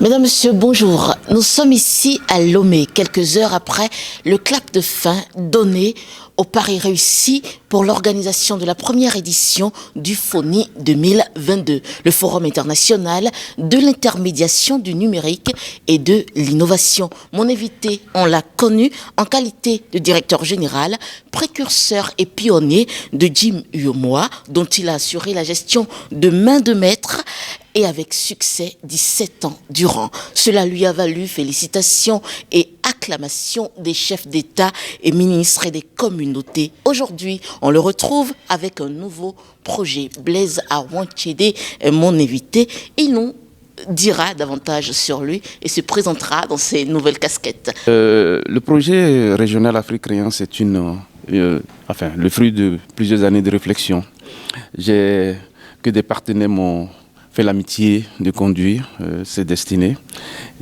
Mesdames, Messieurs, bonjour. Nous sommes ici à Lomé, quelques heures après le clap de fin donné au pari réussi pour l'organisation de la première édition du FONI 2022, le Forum international de l'intermédiation du numérique et de l'innovation. Mon invité, on l'a connu en qualité de directeur général, précurseur et pionnier de Jim Uomoa, dont il a assuré la gestion de main de maître et avec succès 17 ans durant. Cela lui a valu félicitations et acclamations des chefs d'État et ministres et des communautés. Aujourd'hui, on le retrouve avec un nouveau projet. Blaise Awanchede est mon invité. Il nous dira davantage sur lui et se présentera dans ses nouvelles casquettes. Le projet régional Afrique Créance, c'est le fruit de plusieurs années de réflexion. Que des partenaires m'ont fait l'amitié de conduire ces destinées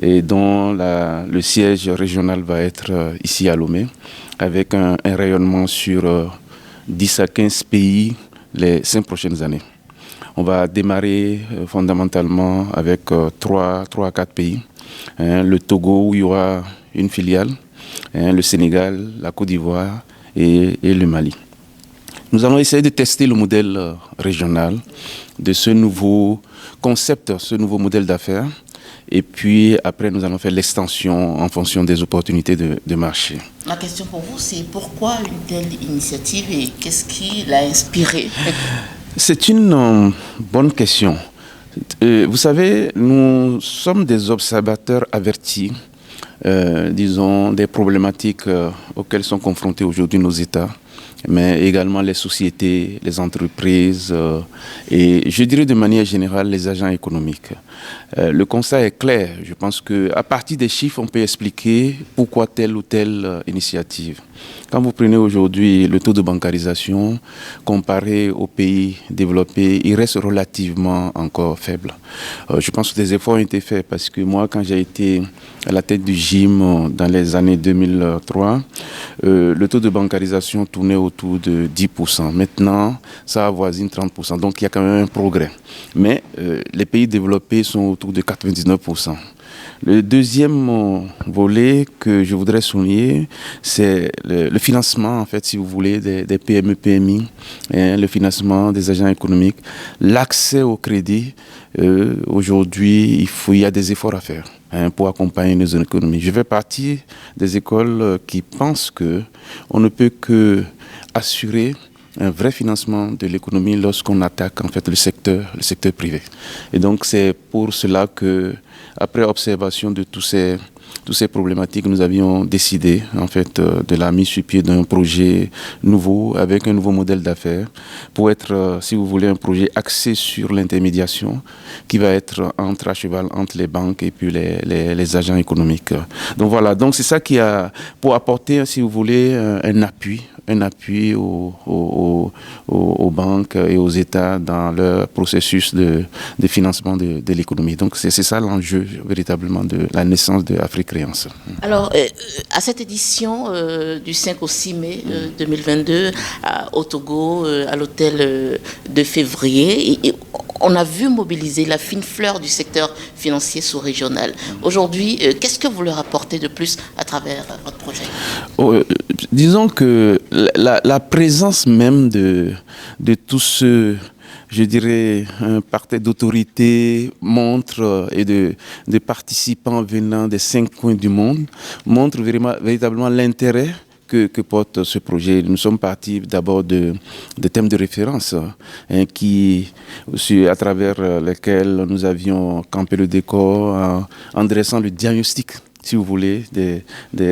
et dont le siège régional va être ici à Lomé avec un rayonnement sur 10 à 15 pays les 5 prochaines années. On va démarrer fondamentalement avec 3 à 4 pays. Le Togo où il y aura une filiale, le Sénégal, la Côte d'Ivoire et le Mali. Nous allons essayer de tester le modèle régional de ce nouveau concept, ce nouveau modèle d'affaires. Et puis après, nous allons faire l'extension en fonction des opportunités de marché. Ma question pour vous, c'est pourquoi une telle initiative et qu'est-ce qui l'a inspiré? C'est une bonne question. Vous savez, nous sommes des observateurs avertis, des problématiques auxquelles sont confrontés aujourd'hui nos États, mais également les sociétés, les entreprises et je dirais de manière générale les agents économiques. Le constat est clair. Je pense qu'à partir des chiffres, on peut expliquer pourquoi telle ou telle initiative. Quand vous prenez aujourd'hui le taux de bancarisation, comparé aux pays développés, il reste relativement encore faible. Je pense que des efforts ont été faits parce que moi, quand j'ai été à la tête du GIM dans les années 2003, le taux de bancarisation tournait autour de 10%. Maintenant, ça avoisine 30%. Donc, il y a quand même un progrès. Mais les pays développés sont autour de 99%. Le deuxième volet que je voudrais souligner, c'est le financement, en fait, si vous voulez, des PME, PMI, le financement des agents économiques, l'accès au crédit. Aujourd'hui, il y a des efforts à faire pour accompagner nos économies. Je fais partie des écoles qui pensent qu'on ne peut que assurer un vrai financement de l'économie lorsqu'on attaque en fait le secteur privé. Et donc c'est pour cela que, après observation de toutes ces problématiques, nous avions décidé en fait de la mise sur pied d'un projet nouveau avec un nouveau modèle d'affaires pour être, si vous voulez, un projet axé sur l'intermédiation qui va être à cheval entre les banques et puis les agents économiques. Donc voilà, donc c'est ça qui a pour apporter, si vous voulez, un appui aux banques et aux États dans leur processus de financement de l'économie. Donc c'est ça l'enjeu véritablement de la naissance de Afrique Créance. Alors, à cette édition du 5 au 6 mai 2022 au Togo, à l'hôtel de février, on a vu mobiliser la fine fleur du secteur financier sous-régional. Aujourd'hui, qu'est-ce que vous leur apportez de plus à travers votre projet? Disons que la présence même de tous ceux, je dirais, un parterre d'autorité montre et de participants venant des 5 coins du monde montre véritablement l'intérêt que porte ce projet. Nous sommes partis d'abord de thèmes de référence à travers lesquels nous avions campé le décor en dressant le diagnostic, si vous voulez, des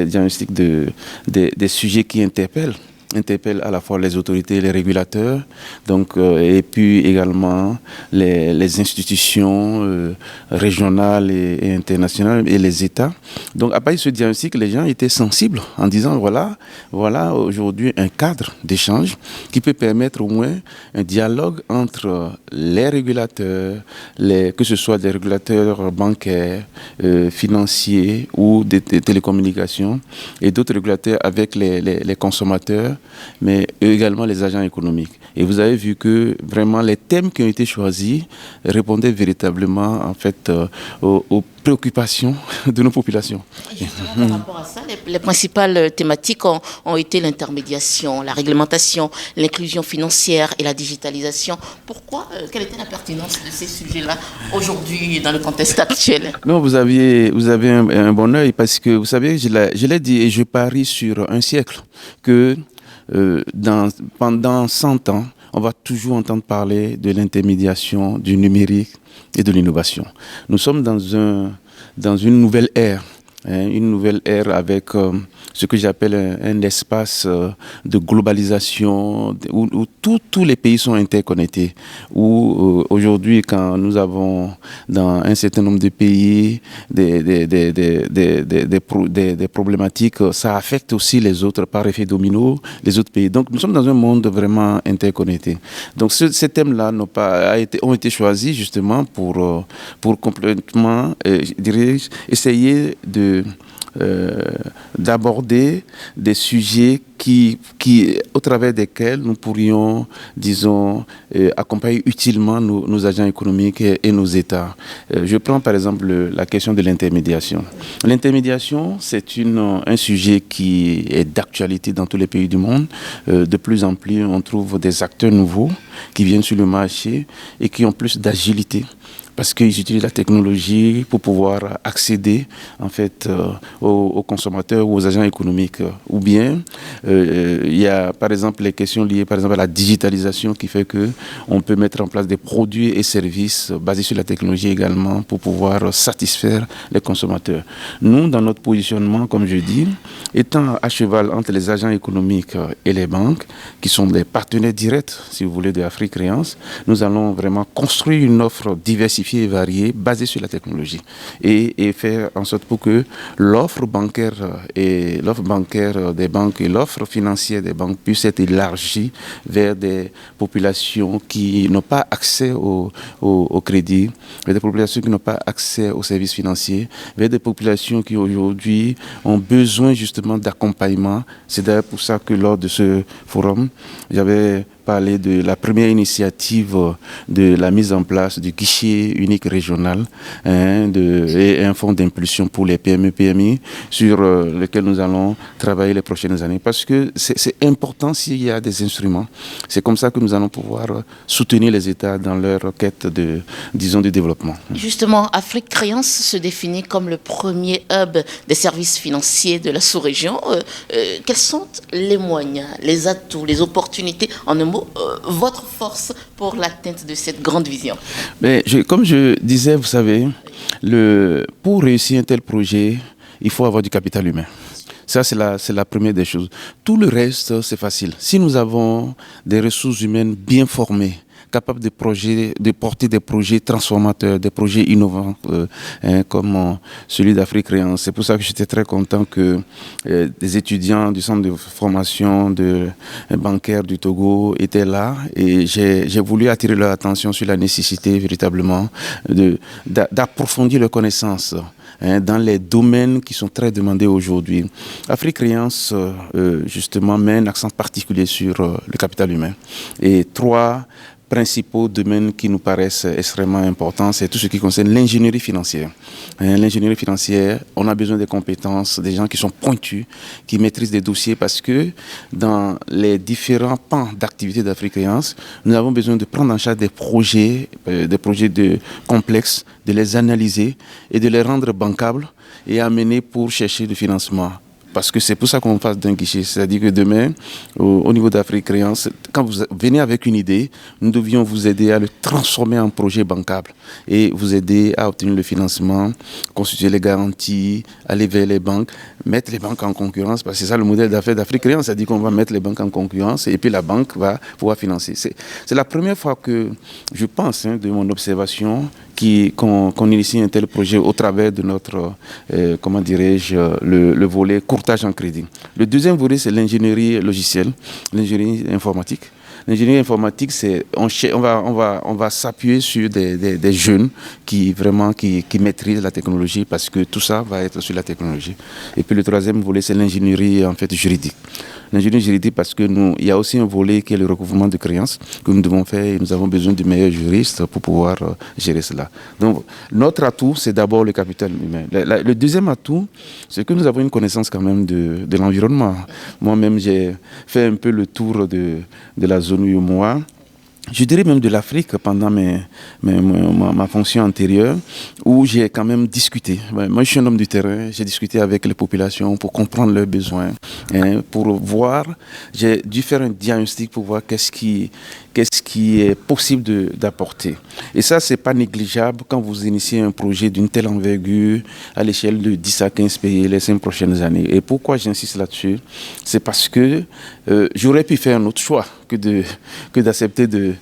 diagnostics des sujets qui interpellent à la fois les autorités et les régulateurs, donc, et puis également les institutions régionales et internationales et les États. Donc à partir de ce diagnostic, les gens étaient sensibles en disant voilà aujourd'hui un cadre d'échange qui peut permettre au moins un dialogue entre les régulateurs, que ce soit des régulateurs bancaires, financiers ou des télécommunications et d'autres régulateurs avec les consommateurs mais également les agents économiques. Et vous avez vu que vraiment les thèmes qui ont été choisis répondaient véritablement en fait aux préoccupations de nos populations. Et justement, par rapport à ça, les principales thématiques ont été l'intermédiation, la réglementation, l'inclusion financière et la digitalisation. Pourquoi quelle était la pertinence de ces sujets-là aujourd'hui dans le contexte actuel? Non, vous avez un bon œil parce que vous savez, je l'ai dit et je parie sur un siècle que pendant 100 ans, on va toujours entendre parler de l'intermédiation, du numérique et de l'innovation. Nous sommes dans une nouvelle ère. Une nouvelle ère avec ce que j'appelle un espace de globalisation où tous les pays sont interconnectés, où aujourd'hui quand nous avons dans un certain nombre de pays des problématiques, ça affecte aussi les autres par effet domino, les autres pays. Donc nous sommes dans un monde vraiment interconnecté. Donc ces thèmes-là ont été choisis justement pour complètement, je dirais, essayer d'aborder des sujets au travers desquels nous pourrions, disons, accompagner utilement nos agents économiques et nos États. Je prends par exemple la question de l'intermédiation. L'intermédiation, c'est un sujet qui est d'actualité dans tous les pays du monde. De plus en plus, on trouve des acteurs nouveaux qui viennent sur le marché et qui ont plus d'agilité, parce qu'ils utilisent la technologie pour pouvoir accéder en fait aux consommateurs ou aux agents économiques. Ou bien il y a par exemple les questions liées par exemple à la digitalisation qui fait que on peut mettre en place des produits et services basés sur la technologie également pour pouvoir satisfaire les consommateurs. Nous, dans notre positionnement, comme je dis, étant à cheval entre les agents économiques et les banques, qui sont des partenaires directs, si vous voulez, de Afrique Créance, nous allons vraiment construire une offre diversifiée et variée basée sur la technologie et faire en sorte pour que l'offre bancaire des banques et l'offre financière des banques puisse être élargie vers des populations qui n'ont pas accès au crédit, vers des populations qui n'ont pas accès aux services financiers, vers des populations qui aujourd'hui ont besoin justement d'accompagnement. C'est d'ailleurs pour ça que lors de ce forum, j'avais parler de la première initiative de la mise en place du guichet unique régional et un fonds d'impulsion pour les PME-PMI sur lequel nous allons travailler les prochaines années. Parce que c'est important s'il y a des instruments. C'est comme ça que nous allons pouvoir soutenir les États dans leur quête de développement. Justement, Afrique Créance se définit comme le premier hub des services financiers de la sous-région. Quels sont les moyens, les atouts, les opportunités, en un mot, votre force pour l'atteinte de cette grande vision? Mais comme je disais, vous savez, pour réussir un tel projet, il faut avoir du capital humain. Ça, c'est la première des choses. Tout le reste, c'est facile. Si nous avons des ressources humaines bien formées, capables de porter des projets transformateurs, des projets innovants comme celui d'Afrique Créance. C'est pour ça que j'étais très content que des étudiants du centre de formation bancaire du Togo étaient là et j'ai voulu attirer leur attention sur la nécessité véritablement d'approfondir leurs connaissances dans les domaines qui sont très demandés aujourd'hui. Afrique Créance, justement, met un accent particulier sur le capital humain. Et 3 principaux domaines qui nous paraissent extrêmement importants, c'est tout ce qui concerne l'ingénierie financière. L'ingénierie financière, on a besoin des compétences, des gens qui sont pointus, qui maîtrisent des dossiers, parce que dans les différents pans d'activité d'Afrique Créance, nous avons besoin de prendre en charge des projets complexes, de les analyser et de les rendre bancables et amener pour chercher du financement. Parce que c'est pour ça qu'on passe d'un guichet. C'est-à-dire que demain, au niveau d'Afrique Créance, quand vous venez avec une idée, nous devions vous aider à le transformer en projet bancable et vous aider à obtenir le financement, constituer les garanties, aller vers les banques, mettre les banques en concurrence, parce que c'est ça le modèle d'affaires d'Afrique Créance, c'est-à-dire qu'on va mettre les banques en concurrence et puis la banque va pouvoir financer. C'est la première fois que je pense, de mon observation, qu'on initie un tel projet au travers de notre, le volet courtage en crédit. Le deuxième volet, c'est l'ingénierie logicielle, l'ingénierie informatique. L'ingénierie informatique, on va s'appuyer sur des jeunes qui maîtrisent la technologie, parce que tout ça va être sur la technologie. Et puis le troisième volet, c'est l'ingénierie en fait juridique. l'ingénierie juridique parce que il y a aussi un volet qui est le recouvrement de créances que nous devons faire et nous avons besoin de meilleurs juristes pour pouvoir gérer cela. Donc, notre atout, c'est d'abord le capital humain. Le deuxième atout, c'est que nous avons une connaissance quand même de l'environnement. Moi-même, j'ai fait un peu le tour de la zone UEMOA. Je dirais même de l'Afrique pendant ma fonction antérieure, où j'ai quand même discuté. Moi, je suis un homme du terrain, j'ai discuté avec les populations pour comprendre leurs besoins, pour voir, j'ai dû faire un diagnostic pour voir qu'est-ce qui est possible d'apporter. Et ça, c'est pas négligeable quand vous initiez un projet d'une telle envergure à l'échelle de 10 à 15 pays les 5 prochaines années. Et pourquoi j'insiste là-dessus? C'est parce que j'aurais pu faire un autre choix que d'accepter de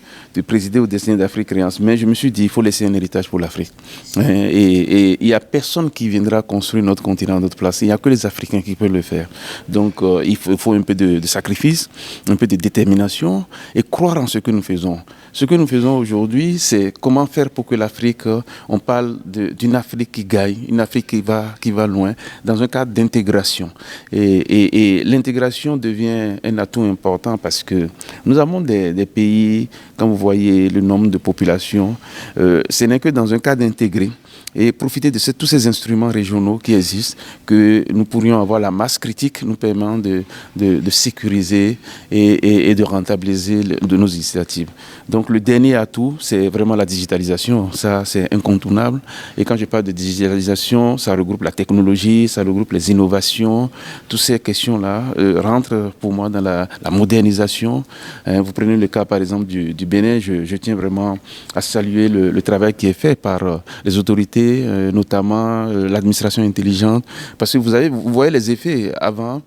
présider au Destinées d'Afrique Créance. Mais je me suis dit, il faut laisser un héritage pour l'Afrique. Et il n'y a personne qui viendra construire notre continent à notre place. Il n'y a que les Africains qui peuvent le faire. Donc, il faut un peu de sacrifice, un peu de détermination et croire en ce que nous faisons. Ce que nous faisons aujourd'hui, c'est comment faire pour que l'Afrique, on parle d'une Afrique qui gagne, une Afrique qui va loin, dans un cadre d'intégration. Et l'intégration devient un atout important parce que nous avons des pays, quand vous voyez le nombre de populations, ce n'est que dans un cadre intégré et profiter de tous ces instruments régionaux qui existent que nous pourrions avoir la masse critique nous permettant de sécuriser et de rentabiliser de nos initiatives. Donc le dernier atout, c'est vraiment la digitalisation. Ça, c'est incontournable. Et quand je parle de digitalisation, ça regroupe la technologie, ça regroupe les innovations. Toutes ces questions-là rentrent pour moi dans la modernisation. Vous prenez le cas, par exemple, du Bénin. Je tiens vraiment à saluer le travail qui est fait par les autorités, notamment l'administration intelligente. Parce que vous voyez les effets avant,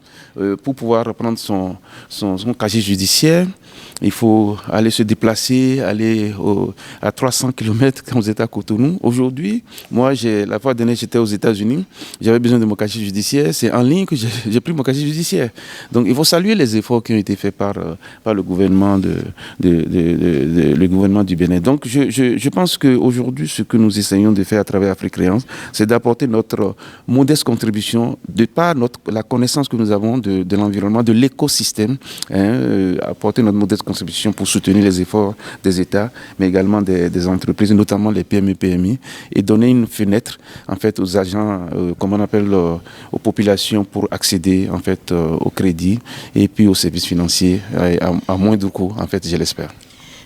pour pouvoir reprendre son casier judiciaire. Il faut aller se déplacer, aller à 300 km quand vous êtes à Cotonou. Aujourd'hui, moi, la fois dernière, j'étais aux États-Unis. J'avais besoin de mon casier judiciaire. C'est en ligne que j'ai pris mon casier judiciaire. Donc, il faut saluer les efforts qui ont été faits par le gouvernement le gouvernement du Bénin. Donc, je pense qu'aujourd'hui, ce que nous essayons de faire à travers Afrique Créance, c'est d'apporter notre modeste contribution de par la connaissance que nous avons de l'environnement, de l'écosystème, apporter notre modeste contribution pour soutenir les efforts des États, mais également des entreprises, notamment les PME, PMI, et donner une fenêtre en fait aux agents, comme on appelle, aux populations pour accéder en fait au crédit et puis aux services financiers à moindre coût, en fait, je l'espère.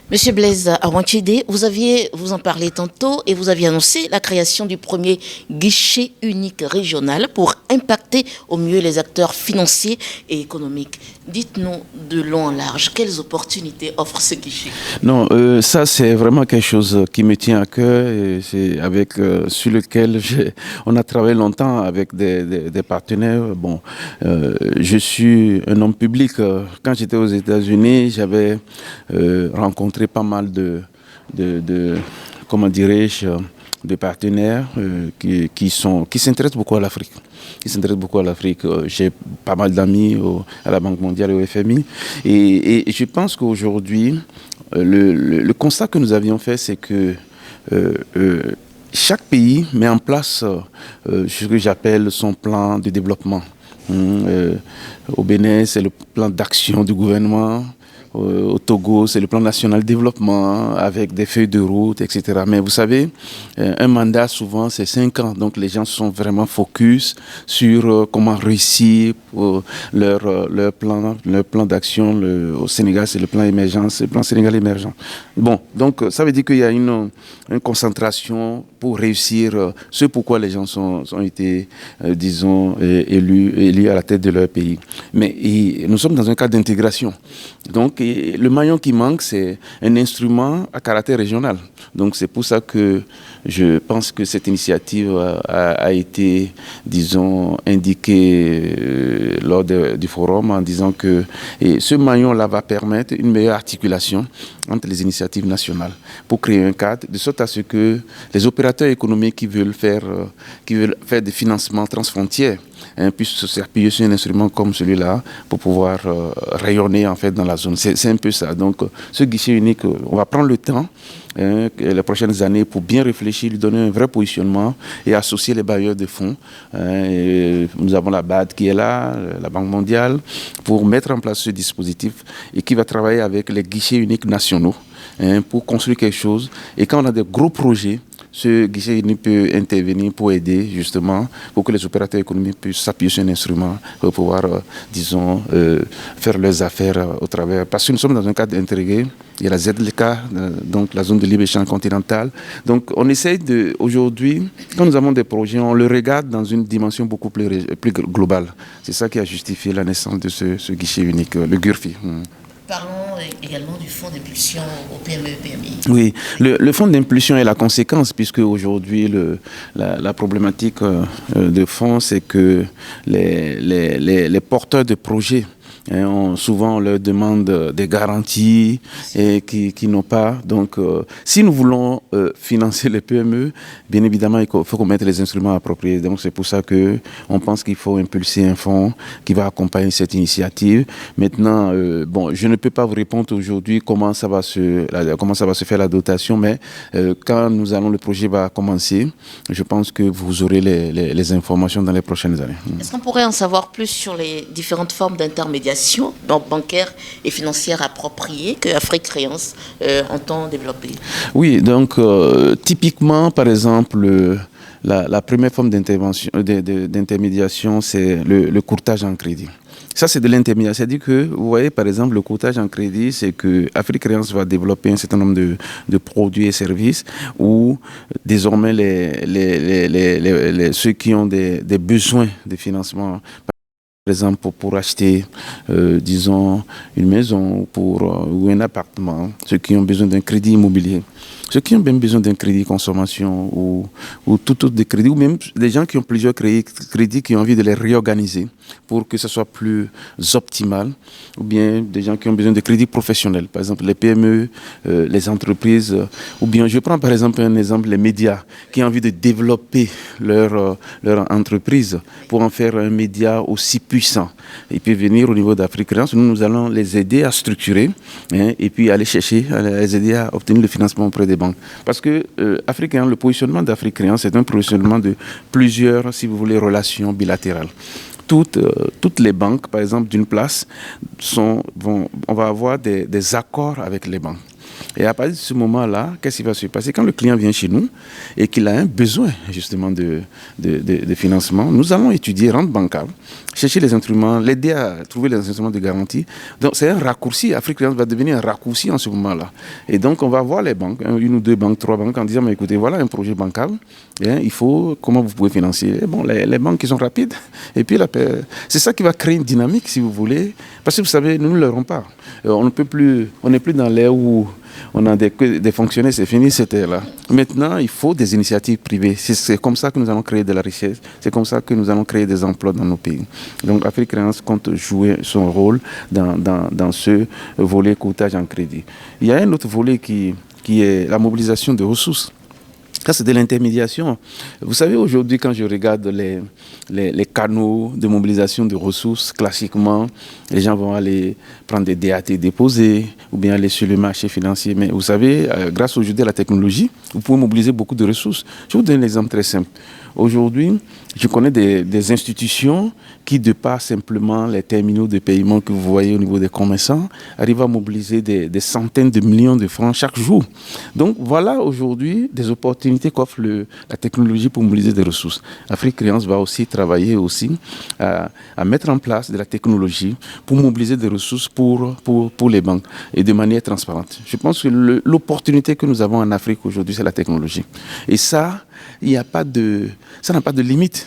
Monsieur Blaise Awanchide, vous en parlez tantôt et vous aviez annoncé la création du premier guichet unique régional pour impacter au mieux les acteurs financiers et économiques. Dites-nous de long en large, quelles opportunités offre ce guichet? Non, ça c'est vraiment quelque chose qui me tient à cœur et c'est sur lequel on a travaillé longtemps avec des partenaires. Bon, je suis un homme public. Quand j'étais aux États-Unis, j'avais rencontré pas mal comment dirais-je, de partenaires qui s'intéressent beaucoup à l'Afrique. J'ai pas mal d'amis à la Banque mondiale et au FMI. Et je pense qu'aujourd'hui, le constat que nous avions fait, c'est que chaque pays met en place ce que j'appelle son plan de développement. Au Bénin, c'est le plan d'action du gouvernement. Au Togo, c'est le plan national de développement avec des feuilles de route, etc. Mais vous savez, un mandat, souvent, c'est 5 ans. Donc, les gens sont vraiment focus sur comment réussir leur plan d'action. Au Sénégal, c'est le plan émergence, le plan Sénégal émergent. Bon, donc, ça veut dire qu'il y a une concentration pour réussir ce pourquoi les gens ont été, disons, élus à la tête de leur pays. Mais nous sommes dans un cadre d'intégration. Donc, le maillon qui manque, c'est un instrument à caractère régional. Donc, c'est pour ça que je pense que cette initiative a été, disons, indiquée lors du forum en disant que ce maillon-là va permettre une meilleure articulation entre les initiatives nationales pour créer un cadre de sorte à ce que les opérateurs économiques qui veulent faire des financements transfrontières puisse s'appuyer sur un instrument comme celui-là pour pouvoir rayonner en fait dans la zone. C'est un peu ça. Donc ce guichet unique, on va prendre le temps les prochaines années pour bien réfléchir, lui donner un vrai positionnement et associer les bailleurs de fonds. Et nous avons la BAD qui est là, la Banque mondiale, pour mettre en place ce dispositif et qui va travailler avec les guichets uniques nationaux pour construire quelque chose. Et quand on a des gros projets, ce guichet unique peut intervenir pour aider justement, pour que les opérateurs économiques puissent s'appuyer sur un instrument pour pouvoir, faire leurs affaires au travers. Parce que nous sommes dans un cadre intégré, il y a la ZLK, donc la zone de libre-échange continentale. Donc on essaye aujourd'hui, quand nous avons des projets, on le regarde dans une dimension beaucoup plus globale. C'est ça qui a justifié la naissance de ce guichet unique, le GURFI. Parlons également du fonds d'impulsion au PME-PMI. Oui, le fonds d'impulsion est la conséquence, puisque aujourd'hui, la problématique de fonds, c'est que les porteurs de projets, souvent on leur demande des garanties et qui n'ont pas. Donc, si nous voulons financer les PME, bien évidemment, il faut qu'on mette les instruments appropriés. Donc, c'est pour ça qu'on pense qu'il faut impulser un fonds qui va accompagner cette initiative. Maintenant, je ne peux pas vous répondre aujourd'hui comment ça va se faire la dotation, mais quand le projet va commencer, je pense que vous aurez les informations dans les prochaines années. Est-ce qu'on pourrait en savoir plus sur les différentes formes d'intermédiation bancaire et financière appropriées que Afrique Créance entend développer? Oui, donc typiquement, par exemple, la première forme d'intermédiation, c'est le courtage en crédit. Ça, c'est de l'intermédiation. C'est-à-dire que, vous voyez, par exemple, le courtage en crédit, c'est que Afrique Créance va développer un certain nombre de produits et services où, désormais, ceux qui ont des besoins de financement, par exemple, pour acheter, disons, une maison ou un appartement, ceux qui ont besoin d'un crédit immobilier, ceux qui ont même besoin d'un crédit consommation ou tout autre crédit, ou même des gens qui ont plusieurs crédits qui ont envie de les réorganiser pour que ce soit plus optimal, ou bien des gens qui ont besoin de crédits professionnels, par exemple les PME, les entreprises, ou bien je prends par exemple un exemple, les médias qui ont envie de développer leur entreprise pour en faire un média aussi puissant. Ils peuvent venir au niveau d'Afrique Créance, nous allons les aider à structurer et puis aller chercher, les aider à obtenir le financement auprès des banques. Parce que le positionnement d'Afrique Créance, c'est un positionnement de plusieurs, si vous voulez, relations bilatérales. Toutes les banques, par exemple, d'une place, on va avoir des accords avec les banques. Et à partir de ce moment-là, qu'est-ce qui va se passer? Quand le client vient chez nous et qu'il a un besoin justement de financement, nous allons étudier, rendre bancable, chercher les instruments, l'aider à trouver les instruments de garantie. Donc c'est un raccourci. Afrique Créance va devenir un raccourci en ce moment-là. Et donc on va voir les banques, une ou deux banques, trois banques, en disant, mais écoutez, voilà un projet bancable, comment vous pouvez financer? Et bon, les banques qui sont rapides. Et puis c'est ça qui va créer une dynamique, si vous voulez. Parce que vous savez, nous ne l'aurons pas. On n'est plus dans l'ère où on a des fonctionnaires, c'est fini, c'était là. Maintenant, il faut des initiatives privées. C'est comme ça que nous allons créer de la richesse. C'est comme ça que nous allons créer des emplois dans nos pays. Donc, Afrique Créance compte jouer son rôle dans ce volet courtage en crédit. Il y a un autre volet qui est la mobilisation de ressources. Ça, c'est de l'intermédiation. Vous savez, aujourd'hui, quand je regarde les canaux de mobilisation de ressources, classiquement, les gens vont aller prendre des DAT déposés ou bien aller sur le marché financier. Mais vous savez, grâce aujourd'hui à la technologie, vous pouvez mobiliser beaucoup de ressources. Je vous donne un exemple très simple. Aujourd'hui, je connais des institutions qui, de par simplement les terminaux de paiement que vous voyez au niveau des commerçants, arrivent à mobiliser des centaines de millions de francs chaque jour. Donc voilà aujourd'hui des opportunités qu'offre la technologie pour mobiliser des ressources. Afrique Créance va aussi travailler à mettre en place de la technologie pour mobiliser des ressources pour les banques et de manière transparente. Je pense que l'opportunité que nous avons en Afrique aujourd'hui, c'est la technologie. Et ça, ça n'a pas de limite.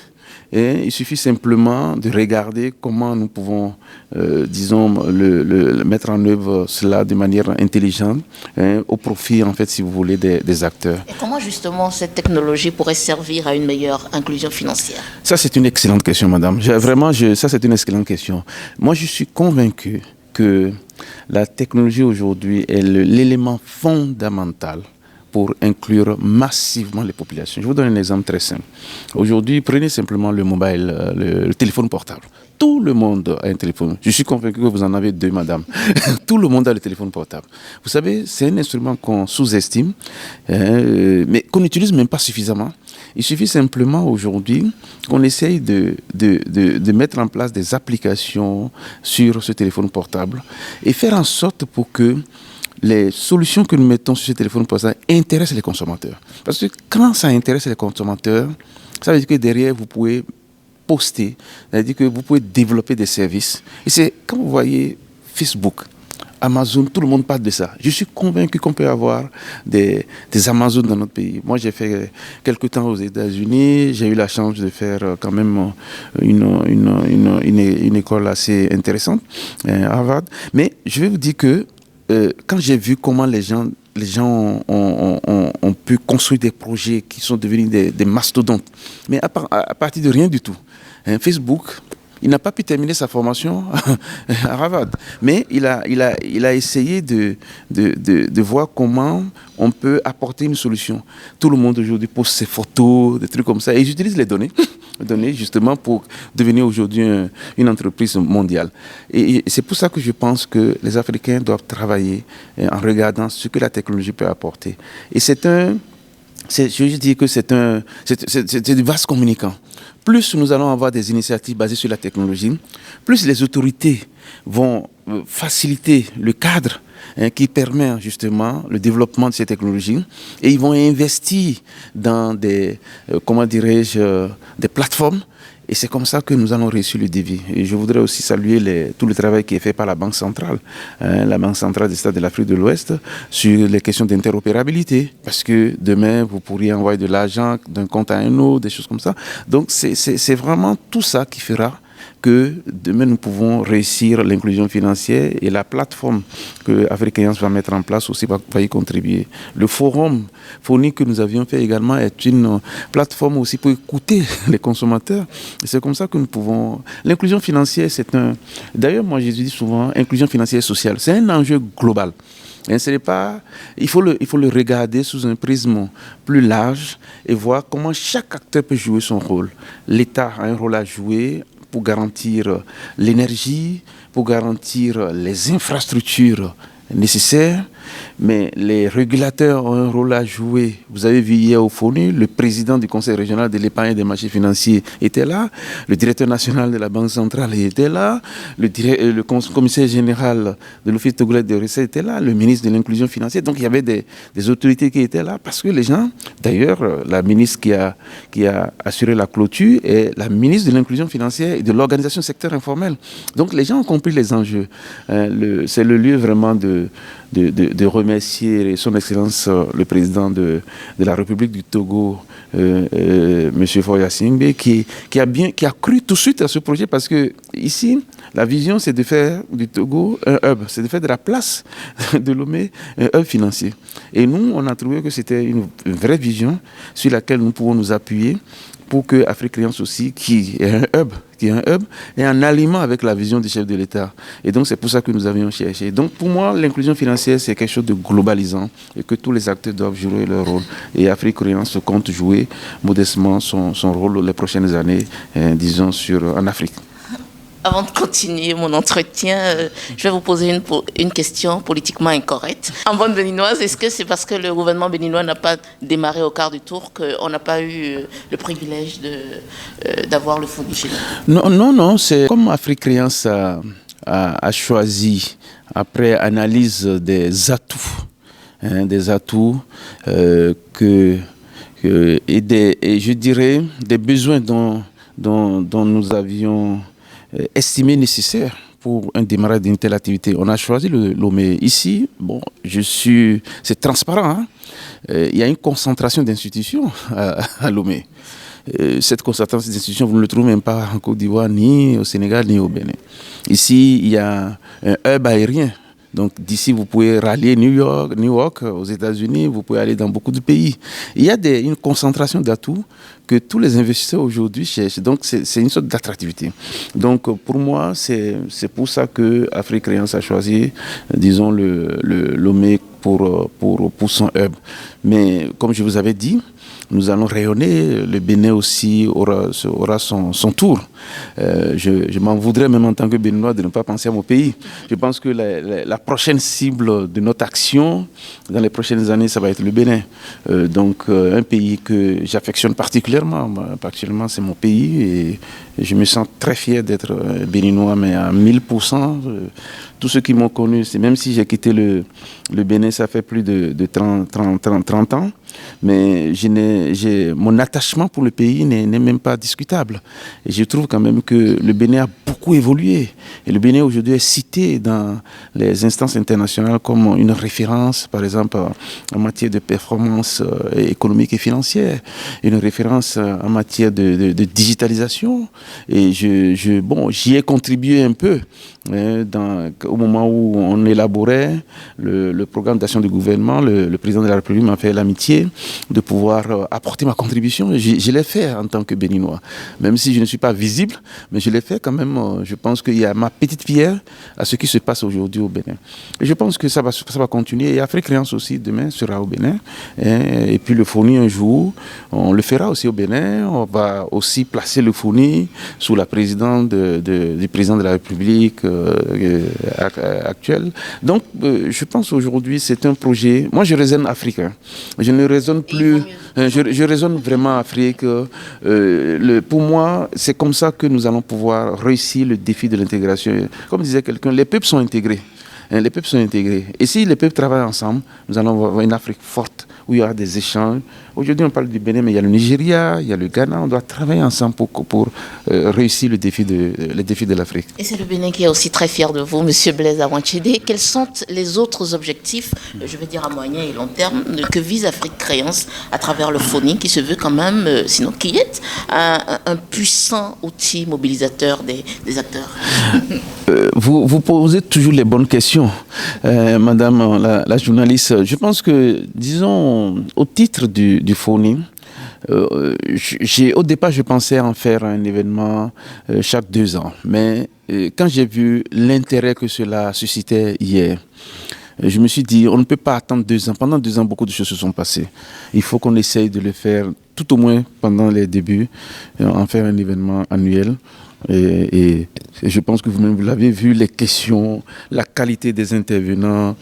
Et il suffit simplement de regarder comment nous pouvons, mettre en œuvre cela de manière intelligente, au profit, en fait, si vous voulez, des acteurs. Et comment, justement, cette technologie pourrait servir à une meilleure inclusion financière? Ça, c'est une excellente question, madame. Ça, c'est une excellente question. Moi, je suis convaincu que la technologie aujourd'hui est l'élément fondamental pour inclure massivement les populations. Je vous donne un exemple très simple. Aujourd'hui, prenez simplement le mobile, le téléphone portable. Tout le monde a un téléphone. Je suis convaincu que vous en avez deux, madame. Tout le monde a le téléphone portable. Vous savez, c'est un instrument qu'on sous-estime, mais qu'on n'utilise même pas suffisamment. Il suffit simplement aujourd'hui qu'on essaye de mettre en place des applications sur ce téléphone portable et faire en sorte pour que les solutions que nous mettons sur ce téléphone portable intéressent les consommateurs. Parce que quand ça intéresse les consommateurs, ça veut dire que derrière, vous pouvez poster, c'est-à-dire que vous pouvez développer des services. Et c'est quand vous voyez Facebook, Amazon, tout le monde parle de ça. Je suis convaincu qu'on peut avoir des Amazon dans notre pays. Moi, j'ai fait quelques temps aux États-Unis. J'ai eu la chance de faire quand même une école assez intéressante, Harvard. Mais je vais vous dire que quand j'ai vu comment les gens ont pu construire des projets qui sont devenus des mastodontes, mais à partir de rien du tout. Facebook, il n'a pas pu terminer sa formation à Harvard, mais il a essayé de voir comment on peut apporter une solution. Tout le monde aujourd'hui poste ses photos, des trucs comme ça, et ils utilisent les données justement pour devenir aujourd'hui une entreprise mondiale. Et c'est pour ça que je pense que les Africains doivent travailler en regardant ce que la technologie peut apporter. Et je dis que c'est du vaste communicant. Plus nous allons avoir des initiatives basées sur la technologie, plus les autorités vont faciliter le cadre qui permet justement le développement de ces technologies, et ils vont investir dans des plateformes. Et c'est comme ça que nous allons réussir le défi. Et je voudrais aussi saluer tout le travail qui est fait par la Banque centrale, la Banque centrale des États de l'Afrique de l'Ouest, sur les questions d'interopérabilité. Parce que demain, vous pourriez envoyer de l'argent d'un compte à un autre, des choses comme ça. Donc, c'est vraiment tout ça qui fera que demain nous pouvons réussir l'inclusion financière, et la plateforme que Africains va mettre en place aussi va y contribuer. Le forum FONI que nous avions fait également est une plateforme aussi pour écouter les consommateurs. Et c'est comme ça que nous pouvons... L'inclusion financière, D'ailleurs, moi je dis souvent, inclusion financière et sociale, c'est un enjeu global. Il faut le regarder sous un prisme plus large et voir comment chaque acteur peut jouer son rôle. L'État a un rôle à jouer pour garantir l'énergie, pour garantir les infrastructures nécessaires, mais les régulateurs ont un rôle à jouer. Vous avez vu hier au FONU, le président du Conseil régional de l'épargne et des marchés financiers était là, le directeur national de la Banque centrale était là, le commissaire général de l'Office togolais de recettes était là, le ministre de l'inclusion financière. Donc il y avait des autorités qui étaient là, parce que les gens, d'ailleurs, la ministre qui a assuré la clôture est la ministre de l'inclusion financière et de l'organisation secteur informel. Donc les gens ont compris les enjeux. C'est le lieu vraiment de remercier son Excellence le président de la République du Togo, M. Foya Singbe, qui a cru tout de suite à ce projet, parce que ici, la vision, c'est de faire du Togo un hub, c'est de faire de la place de Lomé un hub financier. Et nous, on a trouvé que c'était une vraie vision sur laquelle nous pouvons nous appuyer pour que Afrique Créance aussi, qui est un hub, est en aliment avec la vision du chef de l'État. Et donc, c'est pour ça que nous avions cherché. Donc, pour moi, l'inclusion financière, c'est quelque chose de globalisant, et que tous les acteurs doivent jouer leur rôle. Et Afrique Créance compte jouer modestement son rôle les prochaines années, disons, en Afrique. Avant de continuer mon entretien, je vais vous poser une question politiquement incorrecte. En bonne béninoise, est-ce que c'est parce que le gouvernement béninois n'a pas démarré au quart du tour qu'on n'a pas eu le privilège d'avoir le fonds du Chili? Non, c'est comme Afrique Créance a choisi, après analyse des atouts, et je dirais des besoins dont nous avions estimé nécessaire pour un démarrage d'une telle activité. On a choisi le Lomé. Ici, c'est transparent. Hein? Il y a une concentration d'institutions à Lomé. Cette concentration d'institutions, vous ne le trouvez même pas en Côte d'Ivoire, ni au Sénégal, ni au Bénin. Ici, il y a un hub aérien. Donc d'ici, vous pouvez rallier New York, aux États-Unis, vous pouvez aller dans beaucoup de pays. Il y a une concentration d'atouts que tous les investisseurs aujourd'hui cherchent. Donc c'est une sorte d'attractivité. Donc pour moi, c'est pour ça que Afrique Créance a choisi, disons, le Lomé pour son hub. Mais comme je vous avais dit, nous allons rayonner. Le Bénin aussi aura son tour. Je m'en voudrais même en tant que Béninois de ne pas penser à mon pays. Je pense que la prochaine cible de notre action dans les prochaines années, ça va être le Bénin. Donc un pays que j'affectionne particulièrement. Particulièrement, c'est mon pays et je me sens très fier d'être Béninois, mais à 1000%. Tous ceux qui m'ont connu, c'est même si j'ai quitté le Bénin, ça fait plus de 30 ans, mais mon attachement pour le pays n'est même pas discutable. Et je trouve quand même que le Bénin a beaucoup évolué. Et le Bénin aujourd'hui est cité dans les instances internationales comme une référence, par exemple, en matière de performance économique et financière, une référence en matière de digitalisation. Et j'y ai contribué un peu. Au moment où on élaborait le programme d'action du gouvernement, le président de la République m'a fait l'amitié de pouvoir apporter ma contribution. Je l'ai fait en tant que Béninois, même si je ne suis pas visible, mais je l'ai fait quand même. Je pense qu'il y a ma petite pierre à ce qui se passe aujourd'hui au Bénin. Et je pense que ça va continuer. Et Afrique Créance aussi, demain, sera au Bénin. Et puis le FONI, un jour, on le fera aussi au Bénin. On va aussi placer le FONI sous la présidence du président de la République actuelle. Donc, je pense aujourd'hui, c'est un projet. Moi, je raisonne africain. Je ne raisonne plus. Je raisonne vraiment Afrique. Pour moi, c'est comme ça que nous allons pouvoir réussir le défi de l'intégration. Comme disait quelqu'un, les peuples sont intégrés. Les peuples sont intégrés. Et si les peuples travaillent ensemble, nous allons avoir une Afrique forte où il y aura des échanges. Aujourd'hui, on parle du Bénin, mais il y a le Nigeria, il y a le Ghana. On doit travailler ensemble pour réussir le défi de l'Afrique. Et c'est le Bénin qui est aussi très fier de vous, Monsieur Blaise Awanchede. Quels sont les autres objectifs, je vais dire à moyen et long terme, que vise Afrique Créance à travers le FONI, qui se veut quand même, sinon qui est un puissant outil mobilisateur des acteurs? Vous posez toujours les bonnes questions, Madame la journaliste. Je pense que, disons, au titre du FONI, au départ, je pensais en faire un événement chaque 2 ans. Mais quand j'ai vu l'intérêt que cela suscitait hier, je me suis dit, on ne peut pas attendre 2 ans. Pendant 2 ans, beaucoup de choses se sont passées. Il faut qu'on essaye de le faire, tout au moins pendant les débuts, en faire un événement annuel. Et je pense que vous-même, vous l'avez vu, les questions, la qualité des intervenants,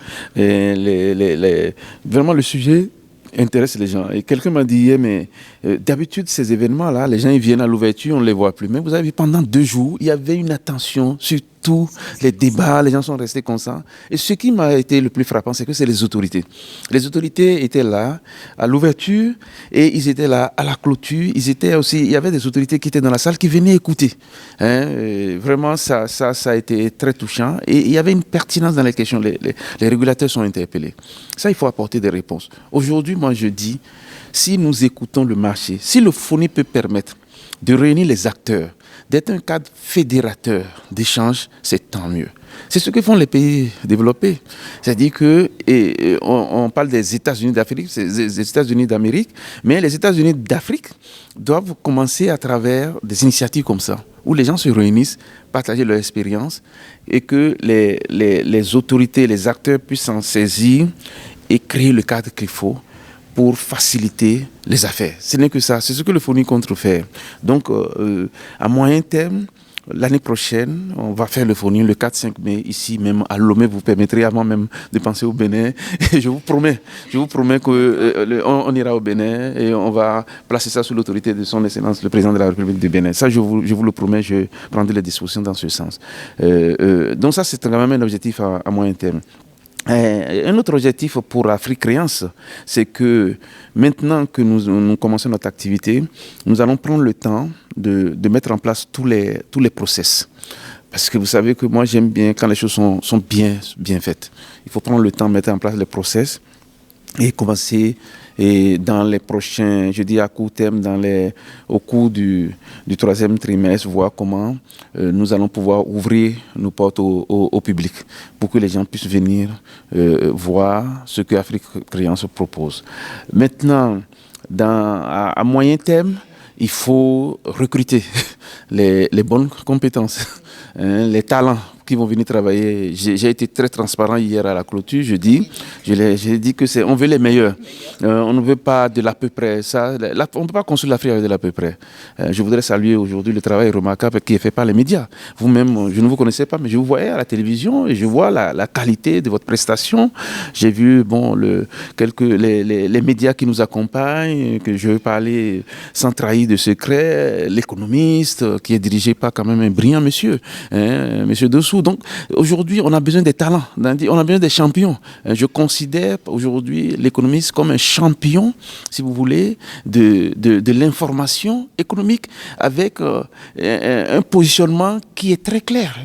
vraiment le sujet intéresse les gens. Et quelqu'un m'a dit, mais d'habitude, ces événements-là, les gens ils viennent à l'ouverture, on ne les voit plus. Mais vous avez vu, pendant 2 jours, il y avait une attention sur tous les débats, les gens sont restés constants. Et ce qui m'a été le plus frappant, c'est que c'est les autorités. Les autorités étaient là à l'ouverture et ils étaient là à la clôture. Il y avait des autorités qui étaient dans la salle qui venaient écouter. Vraiment, ça a été très touchant. Et il y avait une pertinence dans les questions. Les régulateurs sont interpellés. Ça, il faut apporter des réponses. Aujourd'hui, moi, je dis, si nous écoutons le marché, si le FONI peut permettre de réunir les acteurs, d'être un cadre fédérateur d'échange, c'est tant mieux. C'est ce que font les pays développés. C'est-à-dire que, on parle des États-Unis d'Afrique, des États-Unis d'Amérique, mais les États-Unis d'Afrique doivent commencer à travers des initiatives comme ça, où les gens se réunissent, partagent leur expérience, et que les autorités, les acteurs puissent s'en saisir et créer le cadre qu'il faut pour faciliter les affaires. Ce n'est que ça, c'est ce que le FONI compte faire. Donc, à moyen terme, l'année prochaine, on va faire le FONI le 4-5 mai, ici même à Lomé. Vous permettrez avant même de penser au Bénin. Et je vous promets qu'on ira au Bénin et on va placer ça sous l'autorité de son Excellence, le président de la République du Bénin. Ça, je vous le promets, je prendrai les dispositions dans ce sens. Donc ça, c'est quand même un objectif à moyen terme. Un autre objectif pour Afrique Créance, c'est que maintenant que nous commençons notre activité, nous allons prendre le temps de mettre en place tous les process. Parce que vous savez que moi, j'aime bien quand les choses sont bien faites. Il faut prendre le temps de mettre en place les process et commencer dans les prochains, je dis à court terme, au cours du 3e trimestre, voir comment nous allons pouvoir ouvrir nos portes au public pour que les gens puissent venir voir ce que Afrique Créance propose. Maintenant, à moyen terme, il faut recruter les bonnes compétences, les talents qui vont venir travailler. J'ai été très transparent hier à la clôture. J'ai dit que on veut les meilleurs. On ne veut pas de l'à peu près. On ne peut pas construire l'Afrique avec de l'à peu près. Je voudrais saluer aujourd'hui le travail remarquable qui est fait par les médias. Vous-même, je ne vous connaissais pas, mais je vous voyais à la télévision et je vois la qualité de votre prestation. J'ai vu les médias qui nous accompagnent, que je veux parler sans trahir de secret, l'économiste qui est dirigé par quand même un brillant monsieur, monsieur Dessous. Donc aujourd'hui, on a besoin des talents, on a besoin des champions. Je considère aujourd'hui l'économiste comme un champion, si vous voulez, de l'information économique avec un positionnement qui est très clair,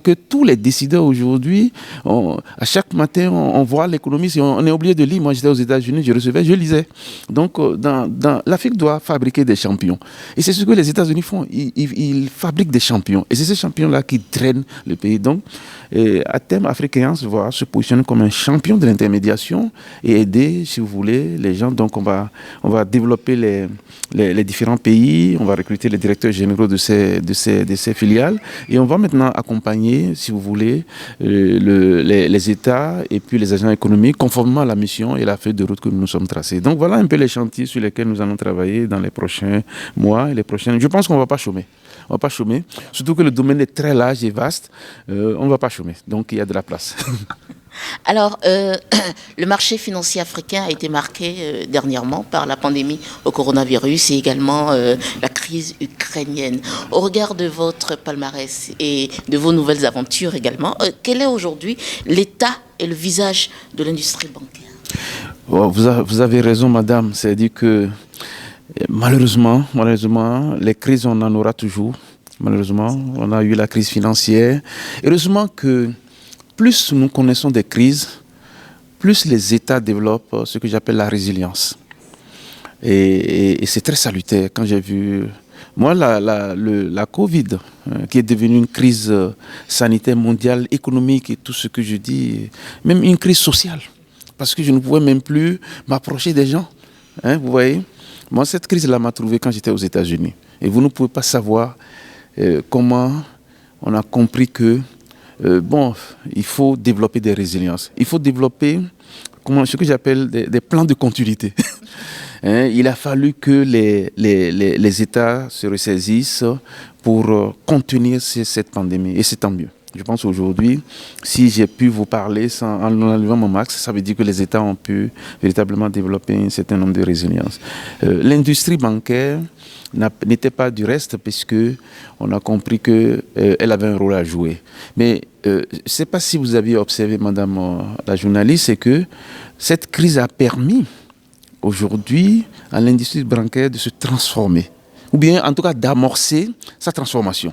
que tous les décideurs aujourd'hui, à chaque matin, on voit l'économiste et on est obligé de lire. Moi, j'étais aux États-Unis, je lisais. Donc, l'Afrique doit fabriquer des champions. Et c'est ce que les États-Unis font. Ils fabriquent des champions. Et c'est ces champions-là qui drainent le pays. Donc, à terme, Africains va se positionner comme un champion de l'intermédiation et aider, si vous voulez, les gens. Donc, on va développer les différents pays. On va recruter les directeurs généraux de ces filiales. Et on va maintenant accompagner, si vous voulez, les États et puis les agents économiques conformément à la mission et la feuille de route que nous nous sommes tracés. Donc, voilà un peu les chantiers sur lesquels nous allons travailler dans les prochains mois et les prochaines. Je pense qu'on ne va pas chômer. On ne va pas chômer. Surtout que le domaine est très large et vaste. On ne va pas chômer. Donc, il y a de la place. Alors, le marché financier africain a été marqué dernièrement par la pandémie au coronavirus et également la crise ukrainienne. Au regard de votre palmarès et de vos nouvelles aventures également, quel est aujourd'hui l'état et le visage de l'industrie bancaire? Vous avez raison, madame. C'est-à-dire que malheureusement, les crises, on en aura toujours. Malheureusement, on a eu la crise financière. Heureusement que plus nous connaissons des crises, plus les États développent ce que j'appelle la résilience. Et c'est très salutaire. Quand j'ai vu, moi, la Covid, qui est devenue une crise sanitaire mondiale, économique et tout ce que je dis, même une crise sociale, parce que je ne pouvais même plus m'approcher des gens. Vous voyez, moi, cette crise-là m'a trouvé quand j'étais aux États-Unis. Et vous ne pouvez pas savoir comment on a compris que il faut développer des résiliences. Il faut développer ce que j'appelle des plans de continuité. Il a fallu que les États se ressaisissent pour contenir cette pandémie. Et c'est tant mieux. Je pense aujourd'hui, si j'ai pu vous parler en enlevant mon max, ça veut dire que les États ont pu véritablement développer un certain nombre de résiliences. L'industrie bancaire n'était pas du reste puisque on a compris qu'elle avait un rôle à jouer. Mais je ne sais pas si vous aviez observé, madame la journaliste, c'est que cette crise a permis aujourd'hui à l'industrie bancaire de se transformer, ou bien en tout cas d'amorcer sa transformation.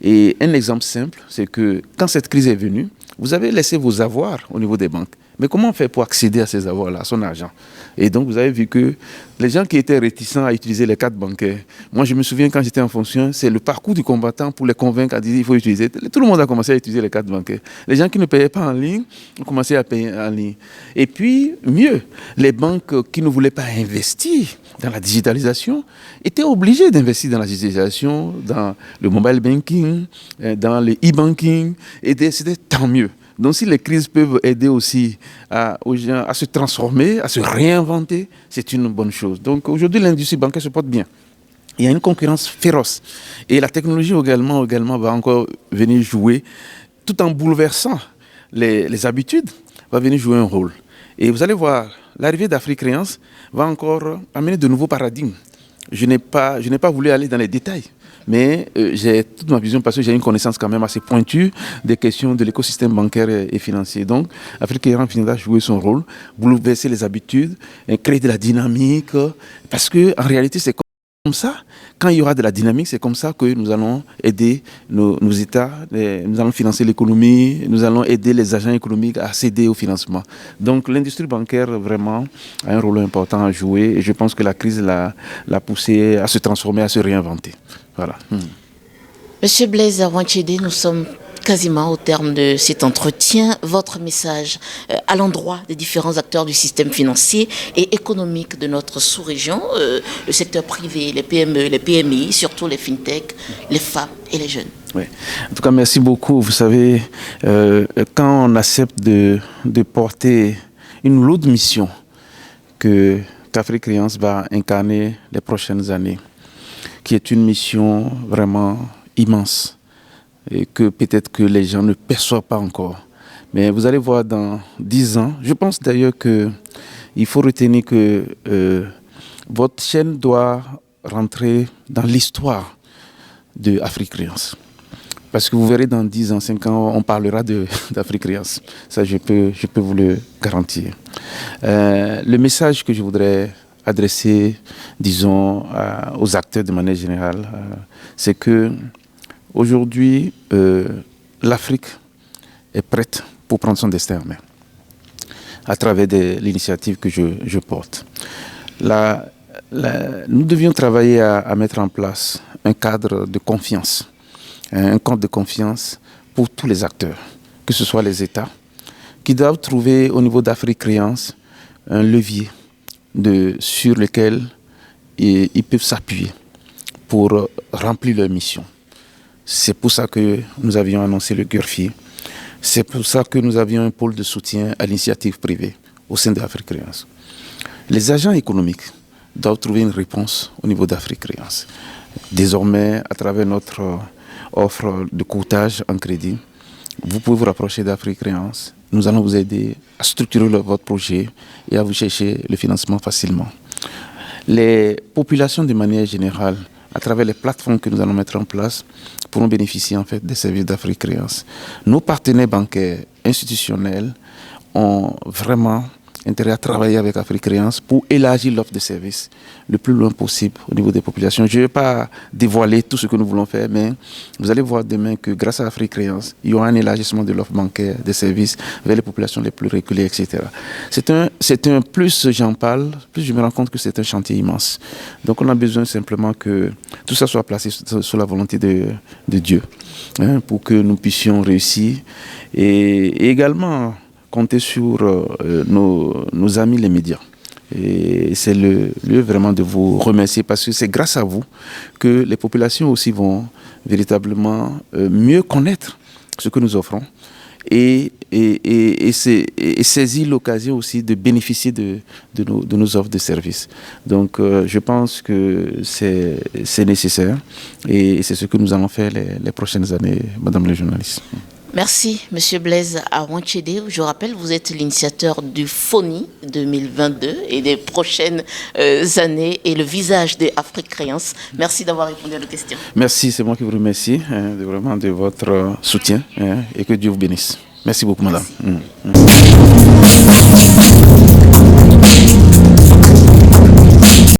Et un exemple simple, c'est que quand cette crise est venue, vous avez laissé vos avoirs au niveau des banques. Mais comment on fait pour accéder à ces avoirs-là, à son argent? Et donc, vous avez vu que les gens qui étaient réticents à utiliser les cartes bancaires, moi, je me souviens quand j'étais en fonction, c'est le parcours du combattant pour les convaincre à dire qu'il faut utiliser. Tout le monde a commencé à utiliser les cartes bancaires. Les gens qui ne payaient pas en ligne ont commencé à payer en ligne. Et puis, mieux, les banques qui ne voulaient pas investir dans la digitalisation étaient obligées d'investir dans la digitalisation, dans le mobile banking, dans le e-banking. Et c'était tant mieux. Donc si les crises peuvent aider aussi aux gens à se transformer, à se réinventer, c'est une bonne chose. Donc aujourd'hui, l'industrie bancaire se porte bien. Il y a une concurrence féroce. Et la technologie également va encore venir jouer, tout en bouleversant les habitudes, va venir jouer un rôle. Et vous allez voir, l'arrivée d'Afrique Créance va encore amener de nouveaux paradigmes. Je n'ai pas voulu aller dans les détails. Mais j'ai toute ma vision parce que j'ai une connaissance quand même assez pointue des questions de l'écosystème bancaire et financier. Donc, Afrique finira jouer son rôle, bouleverser les habitudes, créer de la dynamique. Parce qu'en réalité, c'est comme ça, quand il y aura de la dynamique, c'est comme ça que nous allons aider nos États, nous allons financer l'économie, nous allons aider les agents économiques à céder au financement. Donc l'industrie bancaire vraiment a un rôle important à jouer et je pense que la crise l'a poussé à se transformer, à se réinventer. Voilà. Monsieur Blaise Awanchede, nous sommes quasiment au terme de cet entretien. Votre message à l'endroit des différents acteurs du système financier et économique de notre sous-région, le secteur privé, les PME, les PMI, surtout les fintech, les femmes et les jeunes. Oui. En tout cas, merci beaucoup. Vous savez, quand on accepte de porter une lourde mission qu'Afrique Créance va incarner les prochaines années, qui est une mission vraiment immense et que peut-être que les gens ne perçoivent pas encore. Mais vous allez voir dans 10 ans, je pense d'ailleurs qu'il faut retenir que votre chaîne doit rentrer dans l'histoire de Afrique Créance. Parce que vous verrez dans 10 ans, 5 ans, on parlera d'Afrique Créance. Ça, je peux vous le garantir. Le message que je voudrais adresser, disons, aux acteurs de manière générale, c'est que aujourd'hui, l'Afrique est prête pour prendre son destin en main, à travers l'initiative que je porte. Nous devions travailler à mettre en place un cadre de confiance, un cadre de confiance pour tous les acteurs, que ce soit les États, qui doivent trouver au niveau d'Afrique Créance un levier sur lequel ils peuvent s'appuyer pour remplir leur mission. C'est pour ça que nous avions annoncé le GURFI. C'est pour ça que nous avions un pôle de soutien à l'initiative privée au sein d'Afrique Créance. Les agents économiques doivent trouver une réponse au niveau d'Afrique Créance. Désormais, à travers notre offre de courtage en crédit, vous pouvez vous rapprocher d'Afrique Créance. Nous allons vous aider à structurer votre projet et à vous chercher le financement facilement. Les populations de manière générale, à travers les plateformes que nous allons mettre en place, pourront bénéficier en fait des services d'Afrique Créance. Nos partenaires bancaires institutionnels ont vraiment intérêt à travailler avec Afrique Créance pour élargir l'offre de services le plus loin possible au niveau des populations. Je ne vais pas dévoiler tout ce que nous voulons faire, mais vous allez voir demain que grâce à Afrique Créance, il y aura un élargissement de l'offre bancaire, des services vers les populations les plus reculées, etc. Plus j'en parle, plus je me rends compte que c'est un chantier immense. Donc on a besoin simplement que tout ça soit placé sous la volonté de Dieu, pour que nous puissions réussir. Et également compter sur nos amis les médias. Et c'est le lieu vraiment de vous remercier parce que c'est grâce à vous que les populations aussi vont véritablement mieux connaître ce que nous offrons et saisir l'occasion aussi de bénéficier de nos offres de services. Donc je pense que c'est nécessaire et c'est ce que nous allons faire les prochaines années, Madame la journaliste. Merci, Monsieur Blaise Awanchede. Je rappelle, vous êtes l'initiateur du FONI 2022 et des prochaines années et le visage de Afrique Créance. Merci d'avoir répondu à nos questions. Merci, c'est moi qui vous remercie vraiment de votre soutien et que Dieu vous bénisse. Merci beaucoup, madame.